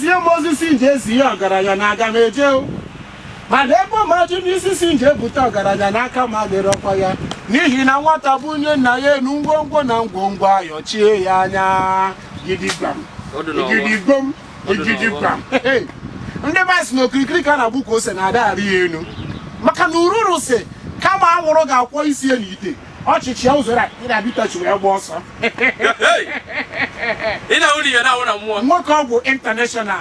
ezie Moses nje si ya ọgaranya na aga meje mana ebe mmadụ n'isi si nje bute ọgaranya n'aka ma dịrọkwa ya n'ihi na nwata bụ onye nna ya enu ngwongwo na ngwongwo ayọchie ya anya gidigbam gidigbom gidigbam ndị baịs na okirikiri ka na-agbụ ka ose na-adagharị ya enu maka na ururu si kama anwụrụ ga-akwọ isi ya n'ite ọchịchị ya ụzọ ị na-abịtachi wee gba ọsọ nwoke ọgwụ international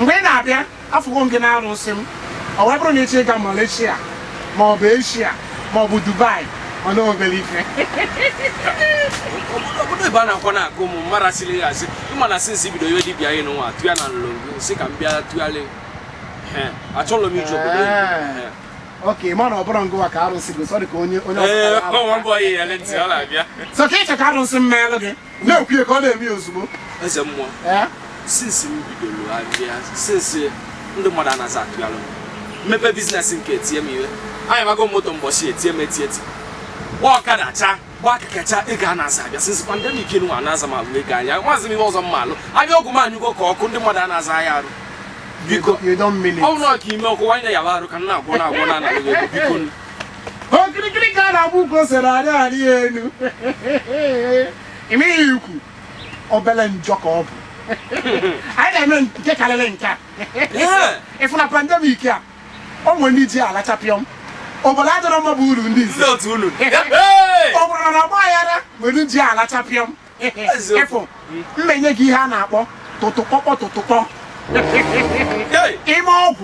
mgbe ị na-abịa afụgo m gị na-arụsị m ọ wee bụrụ na ịchị ịga Malaysia maọbụ Asia maọbụ Dubai ọ na obere ife obodo ebe a na-akwa na-agụ ụmụ mmadụ asịrị ya asị ịma na sinsi bido iwe dibịa anyị n'ụwa tụya na nlongo si ka m bịa tụgharị achọrọ m iji obodo okay, man, I'm going to go to Arun Sigo. Sorry, onye. One boy here, let's see. So, can you Arun Sim man again? No, you call him Yusubu. As a more. Since you do, since the modern as I maybe business in Kate, I am a go motor bossy, TMT. Walk at a cha, walk at a Ghana since pandemic in one as a man. I wasn't a malo. I go man, you go call the modern as I am. Because you don't mean it. Oh, no, you know, why they are going to go on. Oh, click on a book was a you. Immediately, Obelen Jacob. I didn't take a link. If on a pandemic, oh, we need you a tapium. Over that, I'm a boo in this. Not Zulu. Over on a buyer, we need you a tapium. Therefore, many Gihana, to Imo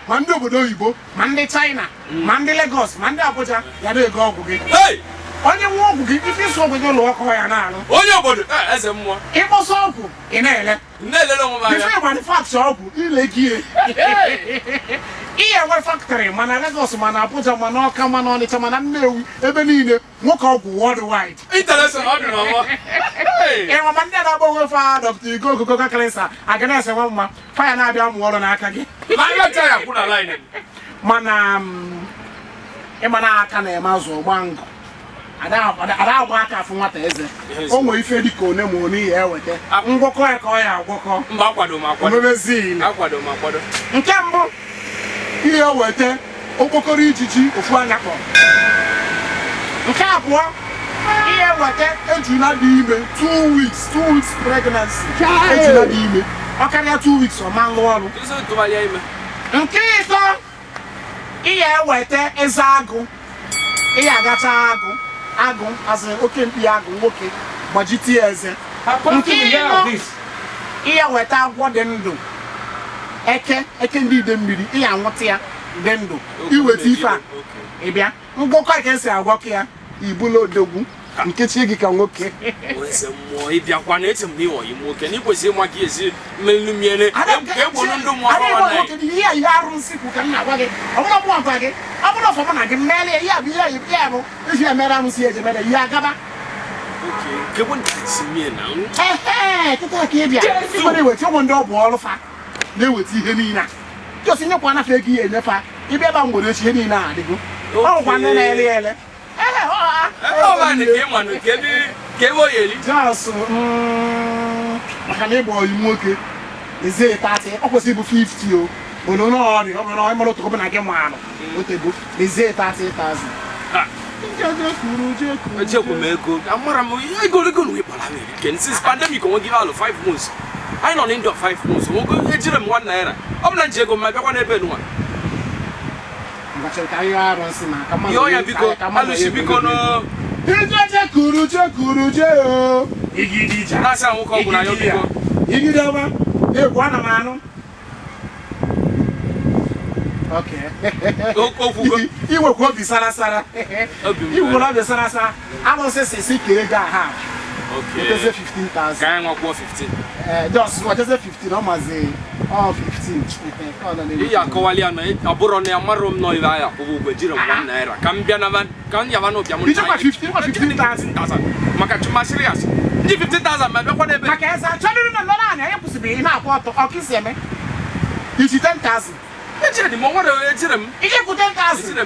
Mande obodo Igbo, Mande China, Mande Lagos, Mande Abuja, ya dey go ogugi. Hey! Onye nwa ogugi ifi so ogugi lo ko ya na anu. Onye obodo eze mmụọ. Igbo so ogu, ina-ele. Na-ele no ma ya. Ifi manufacture ogu, ile gie. Iye we factory mana Lagos mana Abuja mana Ọka mana Ọnịcha mana Nnewi ebe niile nwoke ọgwụ worldwide. International ọdụ na ọma. Ewa mande na bo we fa Dr. Igo ka cleanser, agana ese nwa mma, fire na abịa mụ ọrụ n'aka gị. Ma ya ya kwụ na line. Mana ịmana aka na eme azụ ọgbango. Ada agba aka afụ nwata eze. O nwere ife dịka one ma one ya eweta. Ngwọkọ ya ka ọ ya agwọkọ. Mba akwado ma akwado. Omebezili. Akwado ma akwado. Nke mbụ ihe weta okpokoro ijiji ofu anya kpọ. Nke abụọ ihe weta ejuna dị ime 2 weeks pregnancy. Ejuna dị ime. Ọ karịa 2 weeks ọ ma lụọ ọrụ. Nke ịtọ ihe weta eze agụ. Ihe agacha agụ azụ oke mkpi agụ nwoke gbajiti eze. Nke ịnọ ihe weta agwọ dị ndụ. Eke ndị ide mmiri ihe anwụta ya dị ndụ. Iweta ife a ịbịa ngwọkọ ka esi agwọkọ ya ibulu odogwu nkechi gị ka nwoke. Ose mmụọ ịbịakwa na eche m na ịwọ yi nwoke na ikwesị ịma ka esi mmelu miere egbo ndụ mmụọ ọrụ na ihe arụ nsịkwu ka m na-agwa gị ọ bụrụ mụ agwa gị ọ bụrụ ọfọma na gị mmeli ya bụ ihe bụ iji emere amụ si ejemere ihe agaba. Nke bụ ntị mie na kịta ka ịbịa ịgbara eweta ụmụ ndị ọ bụ ọrụ fa na-eweta ihe niile a jọsi nyekwa anafe ego ihe enyefe ịbịa ebe mgbere echi ihe niile a adịgo ọgwụkwa ndị na-ele ele Just maka na ịgba oyi nwoke eze 30 ọ kwesịrị ịbụ 50 o ono na ọrị ọ bụrụ na ịmara otu ọbụla gị mmanụ otego eze 30,000 ejekwu m ego amara m ego na ịkpara American since pandemic onwe gị alụ 5 months anyị nọ n'indọ 5 months nwoke ejire m 1 naira ọ bụla nji ego m bịakwa n'ebe nwa yo ya biko alụsi biko no Kuru je o igidi ja na sa nwoke ọgwụ na yo biko igidi ọma egwu ana m anụ. Okay. Iwekwa obi sarasara. Iwekwa obi sarasara. Alụsị sisi kere ga ha. Okay. What is 15,000? Ka anyị nwakwa 15. Just what is 15 almost 15. Iya akọwali ya na abụrụ na ya marụ m nọ ibe aya kwụbụ ụgwọ ejiri m 1 naira ka m bịa na ka m yaba n'ụbịa m 15,000 maka chuma serious ndị 15,000 ma bịakwa n'ebe maka eze achọrọ na lọrọ anya ya kwụsịrị ị na-akwụ ọtọ ọkụ isi eme iji 10,000 ejiri m nwere ejiri m ije kwụ 10,000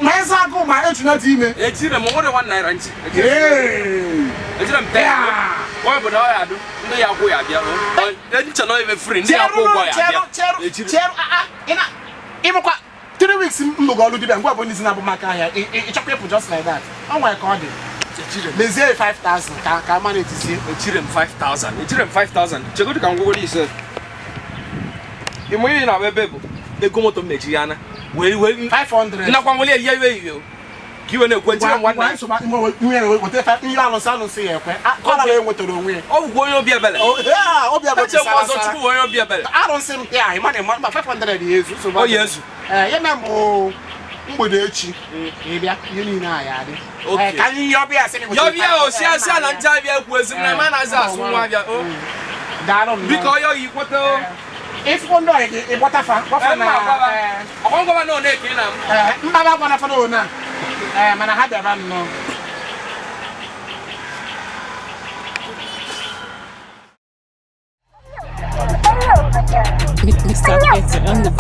ma eze agụ ma ejuna dị ime ejiri m nwere 1 naira nchi ejiri m 10 Why would I do? They are going to then to know if a friend. They are even 3 weeks Mugolu did and go on this number Macaya. It's a people just like that. Oh my god. They say 5,000. Can manage to see a children 5,000. A children 5,000. Check can go this. You may not be able. They go to Mexiana. Well, 500. Now, one will you. You and a question one so much more. Whatever you are on San say, I'm going to the way. Oh, will be a belly. Oh, yeah, I'll be able to be a belly. I don't think, yeah, money 500 years. So, yes. Oh, Mbodechi. Maybe you need I. Okay. Can you be a saying? Yo, see, I said, and Tavia was in my man as us. Because you what if one day, what a fan, what I won't go no neck in them. Mother, one of Alona. Man, I had a run. No. Mr. Peter on the